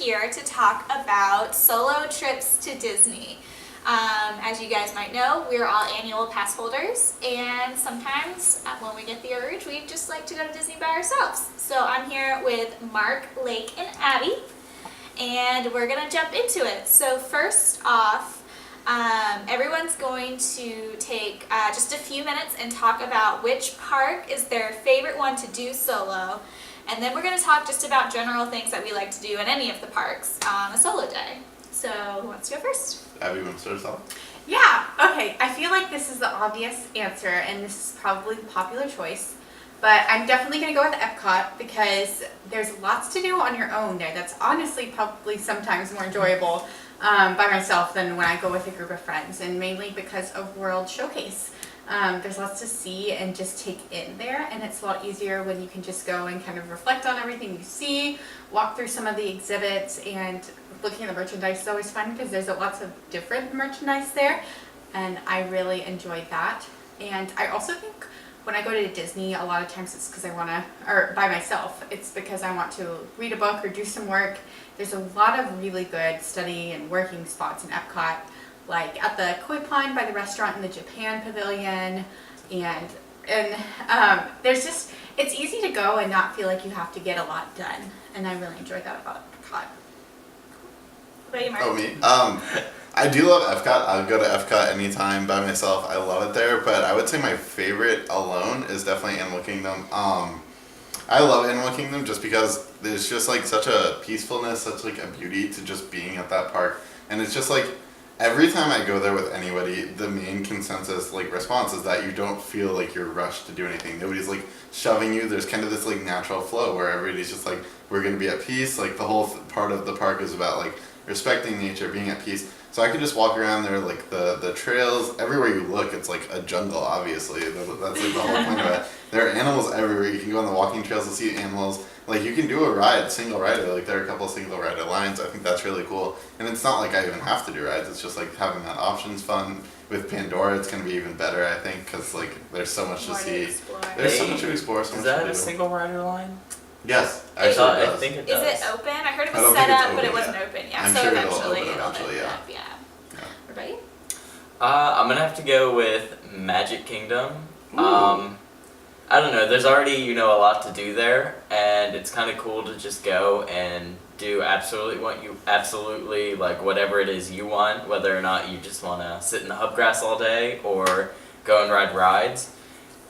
here to talk about solo trips to Disney. As you guys might know, we're all annual pass holders, and sometimes when we get the urge, we just like to go to Disney by ourselves. So I'm here with Mark, Lake, and Abby, and we're gonna jump into it. So first off, everyone's going to take just a few minutes and talk about which park is their favorite one to do solo, and then we're going to talk just about general things that we like to do in any of the parks on a solo day. So who wants to go first? Abby, want to start us off? Yeah, okay. I feel like this is the obvious answer, and this is probably the popular choice. But I'm definitely going to go with Epcot because there's lots to do on your own there. That's honestly probably sometimes more enjoyable by myself than when I go with a group of friends, and mainly because of World Showcase. There's lots to see and just take in there, and it's a lot easier when you can just go and kind of reflect on everything you see, walk through some of the exhibits, and looking at the merchandise is always fun because there's lots of different merchandise there, and I really enjoyed that. And I also think when I go to Disney, a lot of times it's because I want to, or by myself, it's because I want to read a book or do some work. There's a lot of really good study and working spots in Epcot, like at the Koi Pond by the restaurant in the Japan Pavilion, and there's just, it's easy to go and not feel like you have to get a lot done, and I really enjoyed that about Epcot. What about you, Mark? Oh, me? I do love Epcot. I'll go to Epcot anytime by myself. I love it there, but I would say my favorite alone is definitely Animal Kingdom. I love Animal Kingdom just because there's just like such a peacefulness, such like a beauty to just being at that park. And it's just like, every time I go there with anybody, the main consensus like response is that you don't feel like you're rushed to do anything. Nobody's like shoving you. There's kind of this like natural flow where everybody's just like, we're going to be at peace. Like the whole part of the park is about like respecting nature, being at peace. So I could just walk around there, like the trails, everywhere you look, it's like a jungle, obviously. That's like the whole point of it. There are animals everywhere. You can go on the walking trails to see animals. Like you can do a ride, single rider, like there are a couple of single rider lines. I think that's really cool. And it's not like I even have to do rides, it's just like having that option's fun. With Pandora, it's going to be even better, I think, because like there's so much to see. There's so much to explore, so much to do. Is that a single rider line? Yes, actually it does. I think it does. Is it open? I heard it I was don't set think it's up, but it open wasn't yet. open. Yeah, I'm so sure it'll eventually open it'll eventually, open yeah. up. Yeah. What about you? I'm gonna have to go with Magic Kingdom. I don't know. There's already a lot to do there, and it's kind of cool to just go and do absolutely like whatever it is you want, whether or not you just want to sit in the hub grass all day or go and ride rides.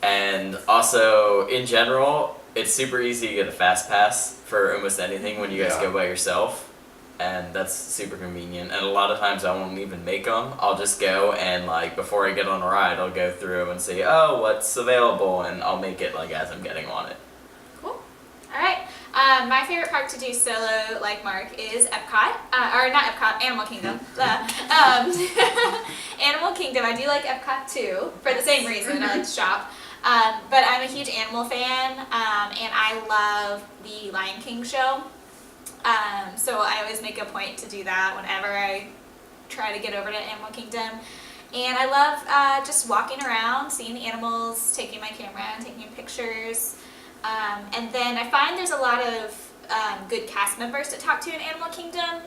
And also, in general, it's super easy to get a fast pass for almost anything when you guys go by yourself, and that's super convenient. And a lot of times I won't even make them. I'll just go and like before I get on a ride, I'll go through and see, oh, what's available, and I'll make it like as I'm getting on it. Cool. All right. My favorite park to do solo, like Mark, is Epcot, or not Epcot, Animal Kingdom. Animal Kingdom. I do like Epcot too, for the same reason. I like to shop. But I'm a huge animal fan, and I love the Lion King show. So I always make a point to do that whenever I try to get over to Animal Kingdom. And I love just walking around, seeing the animals, taking my camera and taking pictures. And then I find there's a lot of good cast members to talk to in Animal Kingdom.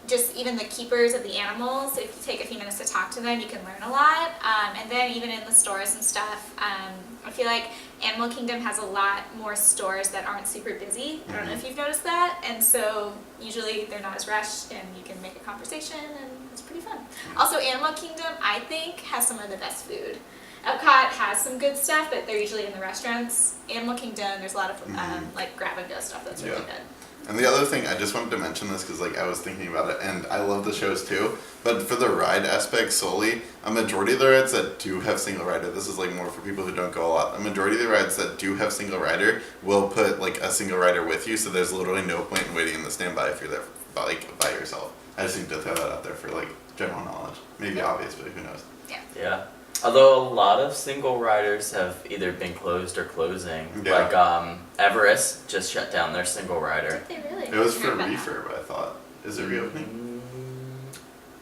Just even the keepers of the animals, if you take a few minutes to talk to them, you can learn a lot. And then even in the stores and stuff, I feel like Animal Kingdom has a lot more stores that aren't super busy. I don't know if you've noticed that. And so usually they're not as rushed, and you can make a conversation, and it's pretty fun. Also, Animal Kingdom, I think, has some of the best food. Epcot has some good stuff, but they're usually in the restaurants. Animal Kingdom, there's a lot of like grab and go stuff that's really good. And the other thing, I just wanted to mention this because like I was thinking about it, and I love the shows too, but for the ride aspect solely, a majority of the rides that do have single rider, this is like more for people who don't go a lot, a majority of the rides that do have single rider will put like a single rider with you, so there's literally no point in waiting in the standby if you're there by yourself. I just need to throw that out there for like general knowledge. Maybe obvious, but who knows. Yeah. Although a lot of single riders have either been closed or closing. Yeah. Like Everest just shut down their single rider. Did they really? It was for refurb, I thought. Is it reopening?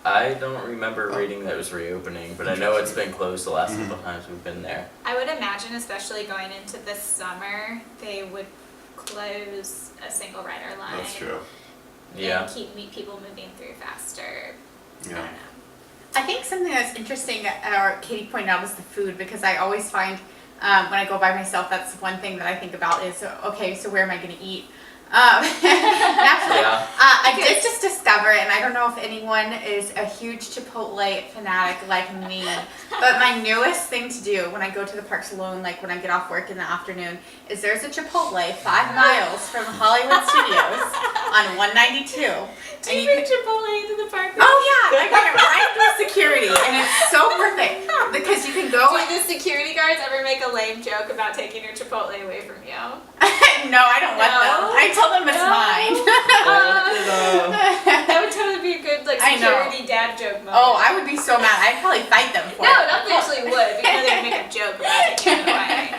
I don't remember reading that it was reopening, but I know it's been closed the last couple times we've been there. I would imagine, especially going into this summer, they would close a single rider line. That's true. Yeah. and keep people moving through faster. I Yeah. don't know. I think something that's interesting, or Katie pointed out, is the food, because I always find when I go by myself, that's one thing that I think about is, okay, so where am I going to eat? Naturally. Yeah. I did just discover, and I don't know if anyone is a huge Chipotle fanatic like me, but my newest thing to do when I go to the parks alone, like when I get off work in the afternoon, is there's a Chipotle 5 miles from Hollywood Studios on 192. Do you bring Chipotle into the park? Oh yeah, I got it right through security, and it's so perfect because you can go. Do the security guards ever make a lame joke about taking your Chipotle away from you? No, I don't let them. I tell them it's mine. That would totally be a good I know. security dad joke moment. Oh, I would be so mad. I'd probably fight them for No, it. not actually would, because they would make a joke about taking it away.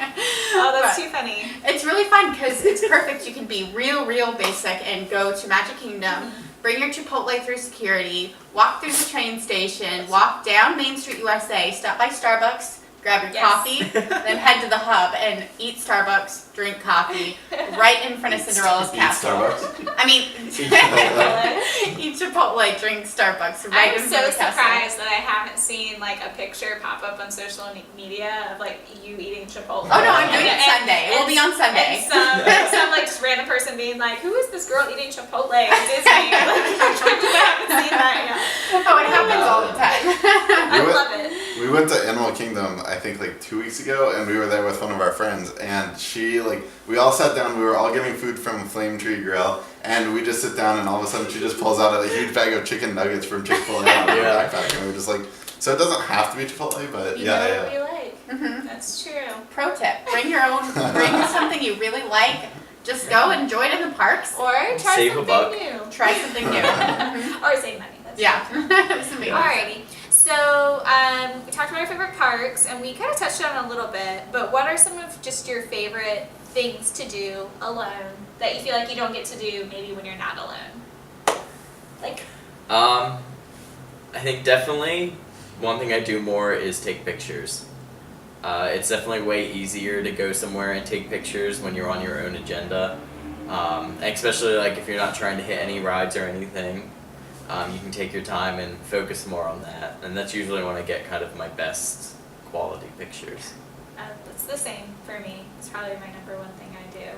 Oh, that's too funny. It's really fun because it's perfect. You can be real basic and go to Magic Kingdom, bring your Chipotle through security, walk through the train station, walk down Main Street USA, stop by Starbucks, grab your Yes. coffee, then head to the hub and eat Starbucks, drink coffee, right in front of Cinderella's Eat castle. Starbucks. I mean, Chipotle. eat Chipotle, drink Starbucks, right I'm in front so of the castle. surprised that I haven't seen like a picture pop up on social media of like you eating Chipotle. Oh no, I'm doing it And- Sunday. It will be on Sunday. And some like just random person being like, "Who is this girl eating Chipotle at Disney?" Like, I haven't seen that yet. Oh, it happens all the time. I We went- love it. We went to Animal Kingdom, I think like 2 weeks ago, and we were there with one of our friends, and she we all sat down, we were all getting food from Flame Tree Grill, and we just sit down, and all of a sudden she just pulls out a huge bag of chicken nuggets from Chick-fil-A out of her Yeah. backpack, and we were just like, so it doesn't have to be Chipotle, but You know what yeah. you like. Mhm. That's true. Pro tip: bring your own. Bring something you really like. Just go enjoy it in the parks. Or try Save a something buck. new. Try something new. Mhm. Or save money. That's Yeah. true. It's amazing. Alrighty. So we talked about our favorite parks, and we kind of touched on it a little bit. But what are some of just your favorite things to do alone that you feel like you don't get to do maybe when you're not alone? Like, I think definitely one thing I do more is take pictures. It's definitely way easier to go somewhere and take pictures when you're on your own agenda, especially like if you're not trying to hit any rides or anything. You can take your time and focus more on that, and that's usually when I get kind of my best quality pictures. it's the same for me. It's probably my number one thing I do.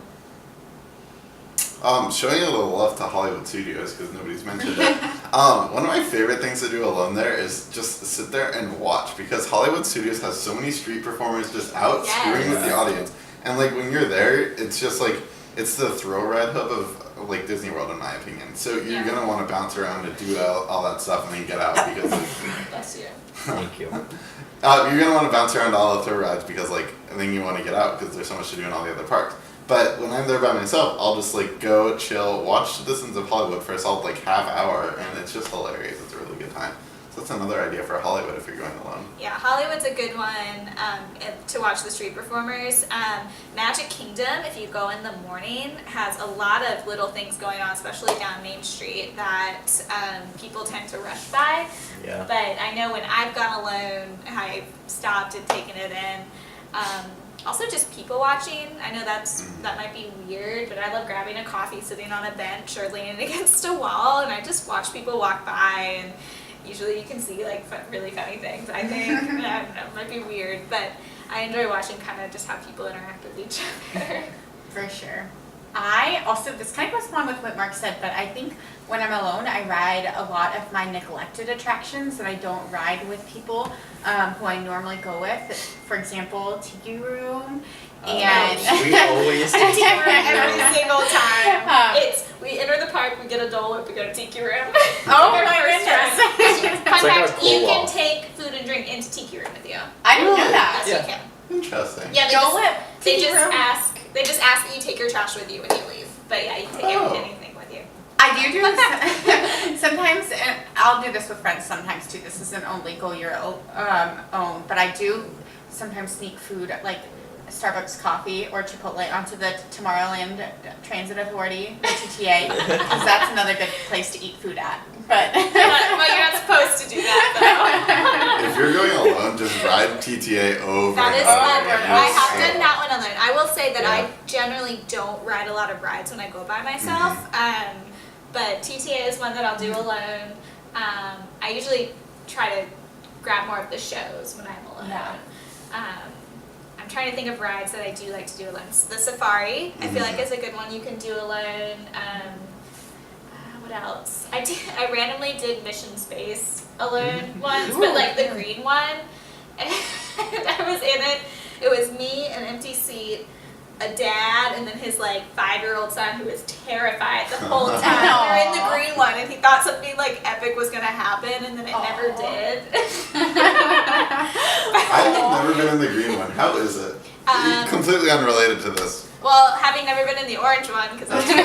Showing a little love to Hollywood Studios because nobody's mentioned it. One of my favorite things to do alone there is just sit there and watch because Hollywood Studios has so many street performers just out Yes. screwing with the audience. And like when you're there, it's just like it's the thrill ride hub of like Disney World in my opinion. So you're Yeah. gonna want to bounce around and do all that stuff and then get out because Bless you. Thank you. you're gonna want to bounce around all the thrill rides because like and then you want to get out because there's so much to do in all the other parks. But when I'm there by myself, I'll just like go chill, watch Citizens of Hollywood for a solid like half hour, and it's just hilarious. It's a really good time. So that's another idea for Hollywood if you're going alone. Yeah, Hollywood's a good one to watch the street performers. Magic Kingdom, if you go in the morning, has a lot of little things going on, especially down Main Street, that people tend to rush by. Yeah. But I know when I've gone alone, I've stopped and taken it in. Also, just people watching. I know that might be weird, but I love grabbing a coffee, sitting on a bench, or leaning against a wall, and I just watch people walk by. And usually, you can see like really funny things. I think I don't know, it might be weird, but I enjoy watching kind of just how people interact with each other. For sure. I also, this kind of goes along with what Mark said, but I think when I'm alone, I ride a lot of my neglected attractions that I don't ride with people who I normally go with. For example, Tiki Room and... We always do. Tiki Room every single time. Um, We enter the park, we get a Dole Whip, we go to Tiki Room. Oh Our my first goodness. time. Fun It's like fact, our cool you can wall. take food and drink into Tiki Room with you. I didn't know that. Yes, Yeah. you can. Interesting. Yeah, Dole Whip, they Tiki just Room. ask that you take your trash with you when you leave. But yeah, you can take Oh. anything with you. I do this sometimes, and I'll do this with friends sometimes too. This isn't only go your own, but I do sometimes sneak food like Starbucks coffee or Chipotle onto the Tomorrowland Transit Authority, the TTA, because that's another good place to eat food at. But But you're not supposed to do that If you're going alone, just ride TTA over That and is over fun. again. I It's have so- done that one alone. I will say that Yeah. I generally don't ride a lot of rides when I go by myself. but TTA is one that I'll do alone. I usually try to grab more of the shows when I'm alone. Yeah. I'm trying to think of rides that I do like to do alone. So the safari, I feel like is a good one you can do alone. What else? I randomly did Mission Space alone once, but like the green one. And I was in it. It was me, an empty seat, a dad, and then his like 5-year-old son who was terrified the whole time. We were in the green one, and he thought something like epic was gonna happen, and then it never did. I've never been in the green one. How is it? Completely unrelated to this. Well, having never been in the orange one, because I was like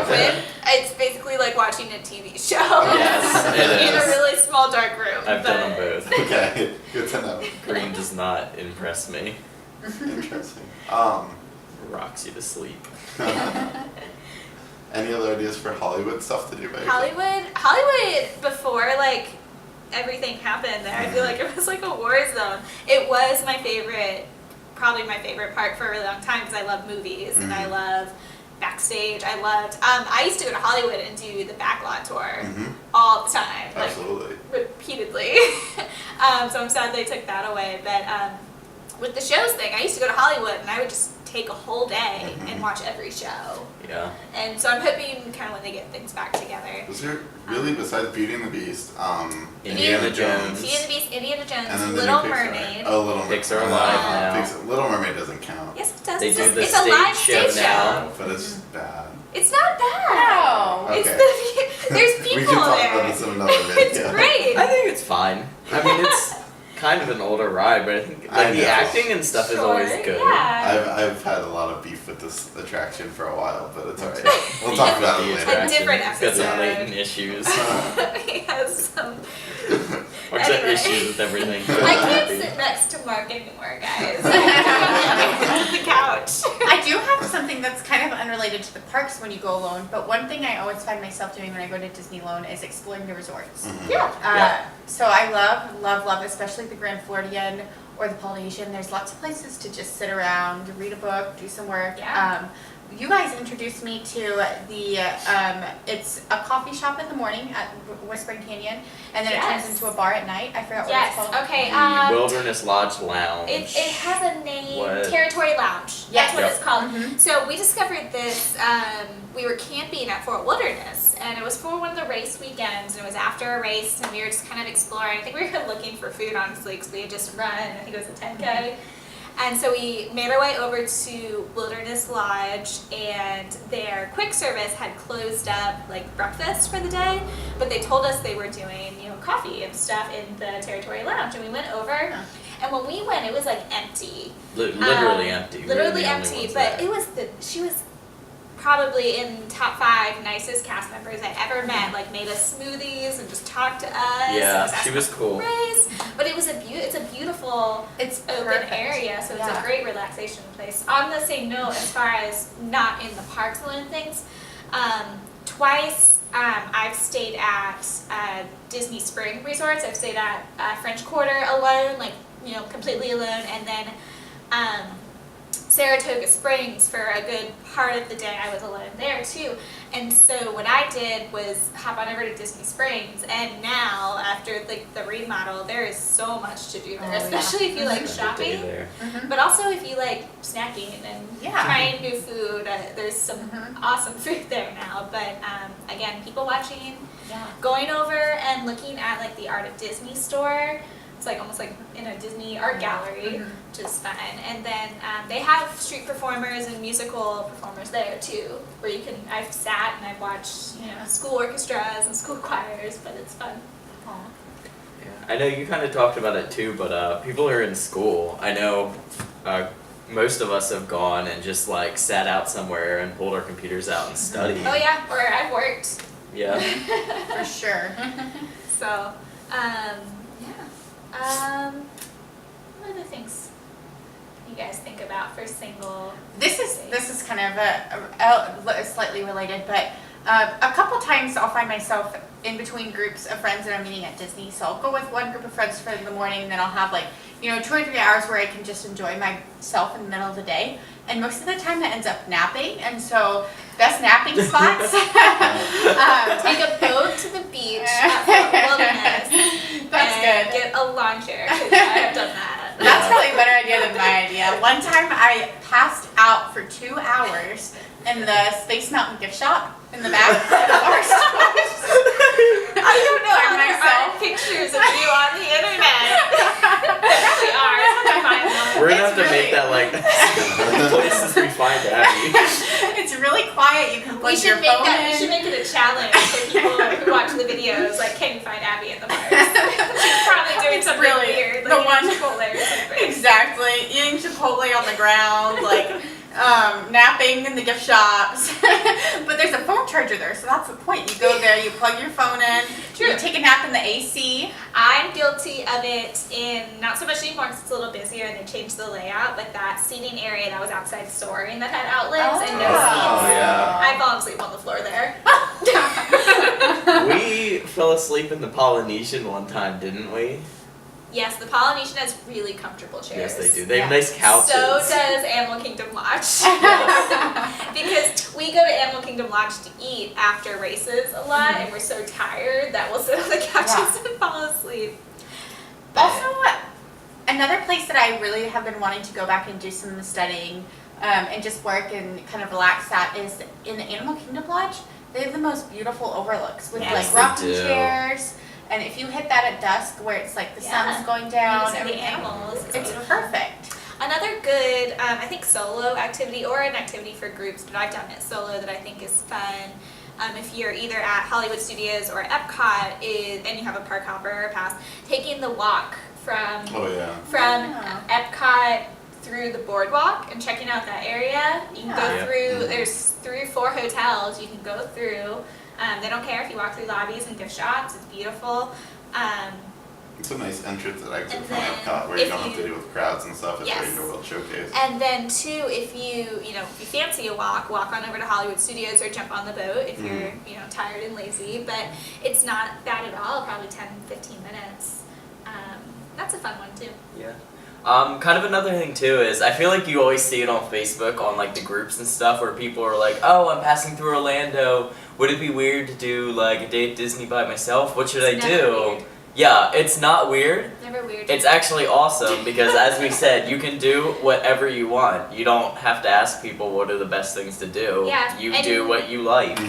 Okay. open, it's basically like watching a TV show. Yes, it In a is. really small, dark room. I've done them both. Okay, good to know. Green does not impress me. Interesting. Rocks you to sleep. Any other ideas for Hollywood stuff to do by yourself? Hollywood before like everything happened there, I feel like it was like a war zone. It was my favorite, probably my favorite park for a really long time because I love movies and I love backstage. I used to go to Hollywood and do the backlot tour all the time, like Absolutely. repeatedly. So I'm sad they took that away. But with the shows thing, I used to go to Hollywood and I would just take a whole day and watch every show. Yeah. And so I'm hoping kind of when they get things back together. Was there really, besides Beauty and the Beast, Indiana Jones. Beauty and the Beast, Indiana Jones, and then the Little new Pixar. Mermaid. Oh, Little Mermaid. Pixar Alive now. Little Mermaid doesn't count. Yes, it does. They It's do just- the it's a live stage stage show now. But it's bad. It's not bad. No. It's Okay. there's We people can talk there. about this in another minute. It's yeah. great. I think it's fine. I mean, it's kind of an older ride, but I think I like the know. acting and stuff is always Sure, good. Yeah. I've had a lot of beef with this attraction for a while, but it's alright. We'll talk about it The later. attraction. different It's got some episode. latent issues. He has some. Or some Anyway. issues with everything. I can't sit next to Mark anymore, guys. On the couch. I do have something that's kind of unrelated to the parks when you go alone, but one thing I always find myself doing when I go to Disney alone is exploring the resorts. Yeah. Yeah. So I love, especially the Grand Floridian or the Polynesian. There's lots of places to just sit around, read a book, do some work. Yeah. You guys introduced me to the, it's a coffee shop in the morning at Whispering Canyon, and then it turns Yes. into a bar at night. I forgot what Yes. it's called. Okay. The Wilderness Lodge Lounge. It has a name. What? Territory Lounge. That's Yes. what Yep. it's called. Mhm. So we discovered this. We were camping at Fort Wilderness, and it was for one of the race weekends. And it was after a race, and we were just kind of exploring. I think we were looking for food, honestly, because we had just run. I think it was a 10K. And so we made our way over to Wilderness Lodge, and their quick service had closed up like breakfast for the day, but they told us they were doing, coffee and stuff in the Territory Lounge. And we went over, and when we went, it was like empty. Literally empty. We were Literally the only empty, ones but there. she was probably in top 5 nicest cast members I ever met. Like made us smoothies and just talked to us. Yeah, and she was cool. Race. But it was it's a beautiful It's open perfect. area, so it's Yeah. a great relaxation place. On the same note, as far as not in the parks alone things, twice I've stayed at Disney Spring resorts. I've stayed at French Quarter alone, like completely alone, and then Saratoga Springs for a good part of the day. I was alone there too. And so what I did was hop on over to Disney Springs, and now after like the remodel, there is so much to do there, Oh, yeah. especially if you like Spend a day shopping, there. Mhm. but also if you like snacking and Yeah. trying new food. There's some Mhm. awesome food there now. But again, people watching, Yeah. going over and looking at like the Art of Disney store. It's like almost like in a Disney art gallery, Mhm. which is fun. And then they have street performers and musical performers there too, where you can. I've sat and I've watched school orchestras and school choirs, but it's fun. Yeah. I know you kind of talked about it too, but people are in school. I know most of us have gone and just like sat out somewhere and pulled our computers out and studied. Oh yeah, or I've worked. Yeah. For sure. So what other things you guys think about for single? This is kind of a slightly related, but a couple times I'll find myself in between groups of friends that I'm meeting at Disney. So I'll go with one group of friends for the morning, and then I'll have like 2 or 3 hours where I can just enjoy myself in the middle of the day. And most of the time that ends up napping, and so best napping spots. Take a boat to the beach at the wilderness. That's and good. Get a lawn chair, 'cause I have done that. That's probably a better idea than my idea. One time I passed out for 2 hours in the Space Mountain gift shop in the back of our stores. I don't know how there myself. aren't pictures of you on the internet. There probably are. Someone find them. We're gonna have to It's make that like places we find Abby. It's really quiet. You can We plug your should make phone that. in. We should make it a challenge for people who watch the videos. Like, can you find Abby at the parks? She's probably doing It's something really weird, the like one- eating Chipotle or something. Exactly. Eating Chipotle on the ground, like napping in the gift shops. But there's a phone charger there, so that's the point. You go there, you plug your phone in, True. you take a nap in the AC. I'm guilty of it in, not so much anymore because it's a little busier and they changed the layout, but that seating area that was outside storing that had outlets and no Oh, seats. yeah. I fall asleep on the floor there. We fell asleep in the Polynesian one time, didn't we? Yes, the Polynesian has really comfortable chairs. Yes, they do. They have Yeah. nice couches. So does Animal Kingdom Lodge. Because we go to Animal Kingdom Lodge to eat after races a lot, and we're so tired that we'll sit on the couches and fall asleep. But- Also, another place that I really have been wanting to go back and do some studying and just work and kind of relax at is in the Animal Kingdom Lodge. They have the most beautiful overlooks with Yes, like they rocking do. chairs. And if you hit that at dusk where it's like the Yeah. sun's going You down, see the everything, animals. it's perfect. Another good, I think, solo activity or an activity for groups, but I've done it solo that I think is fun. If you're either at Hollywood Studios or Epcot and you have a park hopper pass, taking the walk from Oh yeah. Yeah. Epcot through the boardwalk and checking out that area. You can Yeah. go Yeah. through, there's 3 or 4 hotels you can go through. They don't care if you walk through lobbies and gift shops, it's beautiful. It's a nice entrance and exit And from then Epcot where you if don't have to you- deal with crowds and stuff. It's Yes. right in the World Showcase. And then too, if you fancy a walk on over to Hollywood Studios or jump on the boat if you're, tired and lazy. But it's not bad at all, probably 10, 15 minutes. That's a fun one too. Yeah. Kind of another thing too is I feel like you always see it on Facebook on like the groups and stuff where people are like, oh, I'm passing through Orlando. Would it be weird to do like a day at Disney by myself? What should It's I never do? weird. Yeah, it's not weird. Never weird. It's actually awesome because as we said, you can do whatever you want. You don't have to ask people what are the best things to do. Yeah, You and do what you like.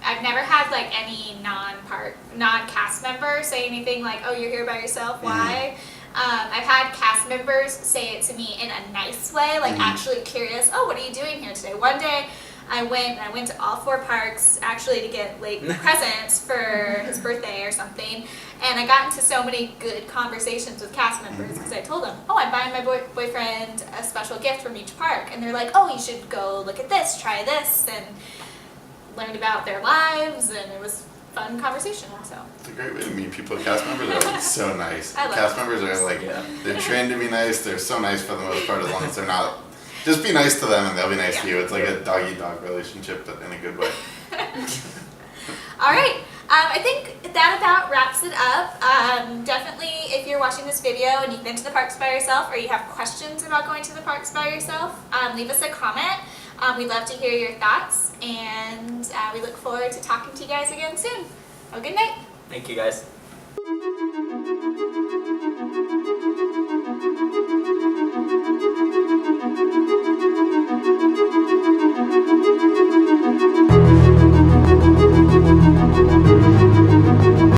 I've never had like any non-cast member say anything like, "Oh, you're here by yourself. Why?" I've had cast members say it to me in a nice way, like actually curious. "Oh, what are you doing here today?" One day, I went to all 4 parks actually to get like presents for his birthday or something, and I got into so many good conversations with cast members because I told them, "Oh, I'm buying my boyfriend a special gift from each park," and they're like, "Oh, you should go look at this, try this," and learned about their lives, and it was fun conversation. So It's a great way to meet people. Cast members are like, so nice. I love Cast cast members are like, Yeah. they're trained to be nice. They're so nice for the most part as long as they're not. Just be nice to them and they'll be nice to you. It's like a dog-eat-dog relationship, but in a good way. all right. I think that about wraps it up. Definitely, if you're watching this video and you've been to the parks by yourself or you have questions about going to the parks by yourself, leave us a comment. We'd love to hear your thoughts, and we look forward to talking to you guys again soon. Have a good night. Thank you guys.